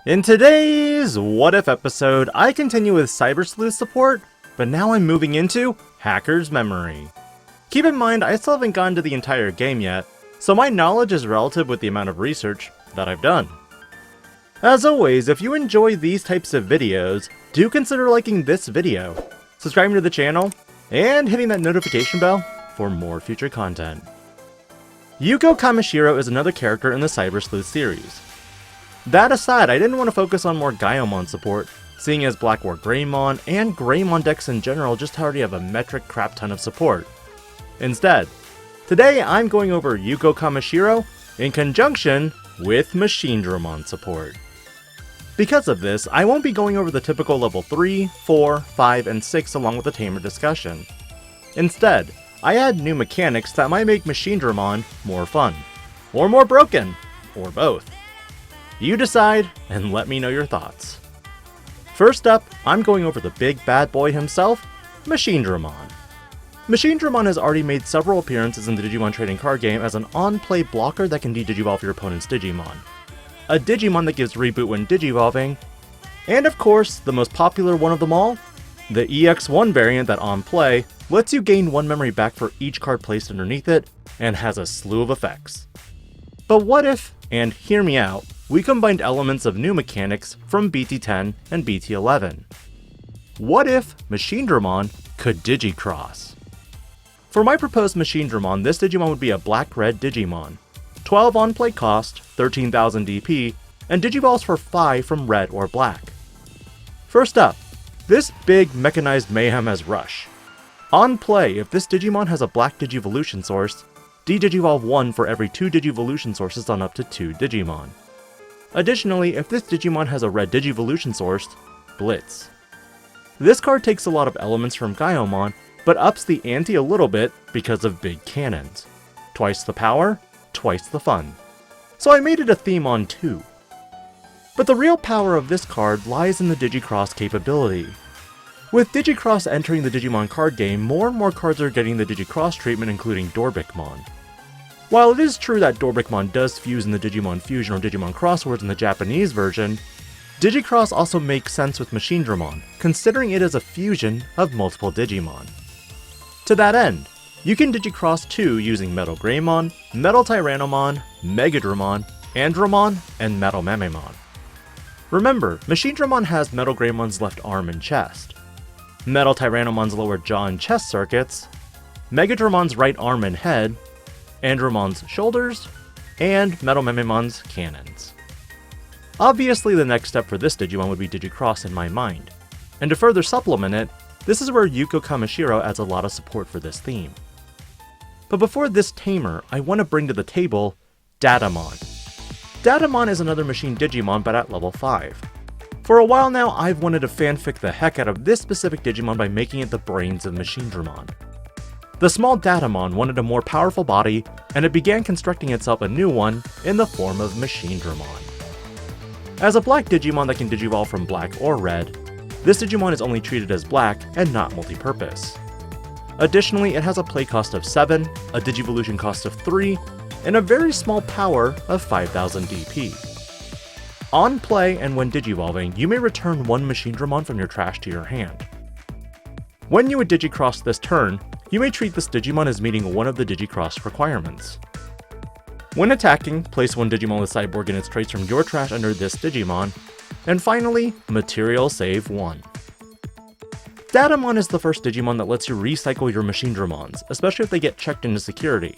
In today's What If episode, I continue with Cyber Sleuth support, but now I'm moving into Hacker's Memory. Keep in mind, I still haven't gotten to the entire game yet, so my knowledge is relative with the amount of research that I've done. As always, if you enjoy these types of videos, do consider liking this video, subscribing to the channel, and hitting that notification bell for more future content. Yuuko Kamishiro is another character in the Cyber Sleuth series. That aside, I didn't want to focus on more Datamon support, seeing as Black or Greymon and Greymon decks in general just already have a metric crap ton of support. Instead, today I'm going over Yuuko Kamishiro in conjunction with Machinedramon support. Because of this, I won't be going over the typical level 3, 4, 5, and 6 along with the tamer discussion. Instead, I add new mechanics that might make Machinedramon more fun, or more broken, or both. You decide, and let me know your thoughts. First up, I'm going over the big bad boy himself, Machinedramon. Machinedramon has already made several appearances in the Digimon trading card game as an on-play blocker that can De-Digivolve your opponent's Digimon, a Digimon that gives reboot when Digivolving, and of course, the most popular one of them all, the EX1 variant that on play lets you gain one memory back for each card placed underneath it, and has a slew of effects. But what if, and hear me out, we combined elements of new mechanics from BT10 and BT11. What if Machinedramon could Digicross? For my proposed Machinedramon, this Digimon would be a black-red Digimon, 12 on-play cost, 13,000 DP, and Digivolves for 5 from red or black. First up, this big mechanized mayhem has Rush. On play, if this Digimon has a black Digivolution source, De-Digivolve 1 for every 2 Digivolution sources on up to 2 Digimon. Additionally, if this Digimon has a red Digivolution source, Blitz. This card takes a lot of elements from Datamon, but ups the ante a little bit because of big cannons. Twice the power, twice the fun. So I made it a theme on 2. But the real power of this card lies in the Digicross capability. With Digicross entering the Digimon card game, more and more cards are getting the Digicross treatment, including Dorbikmon. While it is true that Dorbikmon does fuse in the Digimon Fusion or Digimon Crosswords in the Japanese version, Digicross also makes sense with Machinedramon, considering it is a fusion of multiple Digimon. To that end, you can Digicross 2 using Metal Greymon, Metal Tyrannomon, Megadramon, Andromon, and Metal Mememon. Remember, Machinedramon has Metal Greymon's left arm and chest, Metal Tyrannomon's lower jaw and chest circuits, Megadramon's right arm and head, Andromon's shoulders, and Metal Mememon's cannons. Obviously, the next step for this Digimon would be Digicross in my mind, and to further supplement it, this is where Yuuko Kamishiro adds a lot of support for this theme. But before this tamer, I want to bring to the table Datamon. Datamon is another machine Digimon but at level 5. For a while now, I've wanted to fanfic the heck out of this specific Digimon by making it the brains of Machinedramon. The small Datamon wanted a more powerful body, and it began constructing itself a new one in the form of Machinedramon. As a black Digimon that can Digivolve from black or red, this Digimon is only treated as black and not multi-purpose. Additionally, it has a play cost of 7, a Digivolution cost of 3, and a very small power of 5,000 DP. On play and when Digivolving, you may return one Machinedramon from your trash to your hand. When you would Digicross this turn, you may treat this Digimon as meeting one of the Digicross requirements. When attacking, place one Digimon with Cyborg and its traits from your trash under this Digimon, and finally, Material Save 1. Datamon is the first Digimon that lets you recycle your Machinedramons, especially if they get checked into security.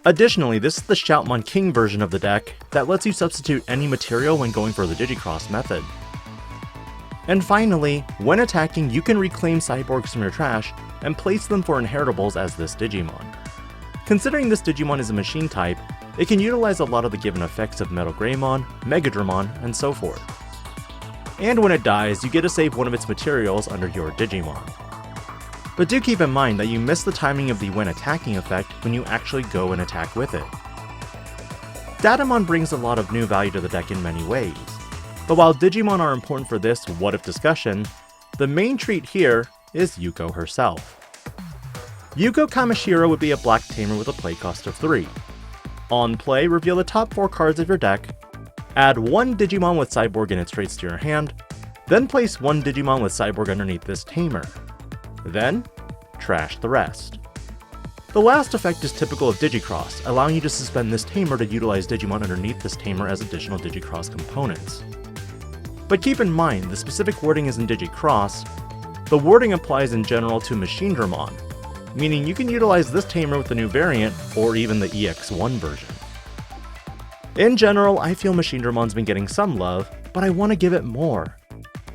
Additionally, this is the Shoutmon King version of the deck that lets you substitute any material when going for the Digicross method. And finally, when attacking, you can reclaim Cyborgs from your trash and place them for inheritables as this Digimon. Considering this Digimon is a machine type, it can utilize a lot of the given effects of Metal Greymon, Megadramon, and so forth. And when it dies, you get to save one of its materials under your Digimon. But do keep in mind that you miss the timing of the when attacking effect when you actually go and attack with it. Datamon brings a lot of new value to the deck in many ways, but while Digimon are important for this what if discussion, the main treat here is Yuuko herself. Yuuko Kamishiro would be a black tamer with a play cost of 3. On play, reveal the top 4 cards of your deck, Add one Digimon with Cyborg in its traits to your hand, then place one Digimon with Cyborg underneath this tamer. Then, trash the rest. The last effect is typical of Digicross, allowing you to suspend this tamer to utilize Digimon underneath this tamer as additional Digicross components. But keep in mind, the specific wording is in Digicross. The wording applies in general to Machinedramon, meaning you can utilize this tamer with the new variant, or even the EX1 version. In general, I feel Machinedramon's been getting some love, but I want to give it more.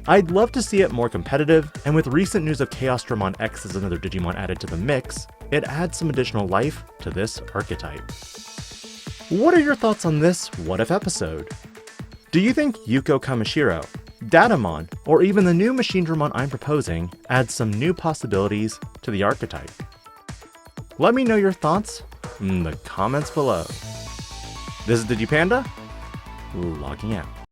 I'd love to see it more competitive, and with recent news of Chaosdramon X as another Digimon added to the mix, it adds some additional life to this archetype. What are your thoughts on this What If episode? Do you think Yuuko Kamishiro, Datamon, or even the new Machinedramon I'm proposing adds some new possibilities to the archetype? Let me know your thoughts in the comments below. This is Digi-Panda, logging out.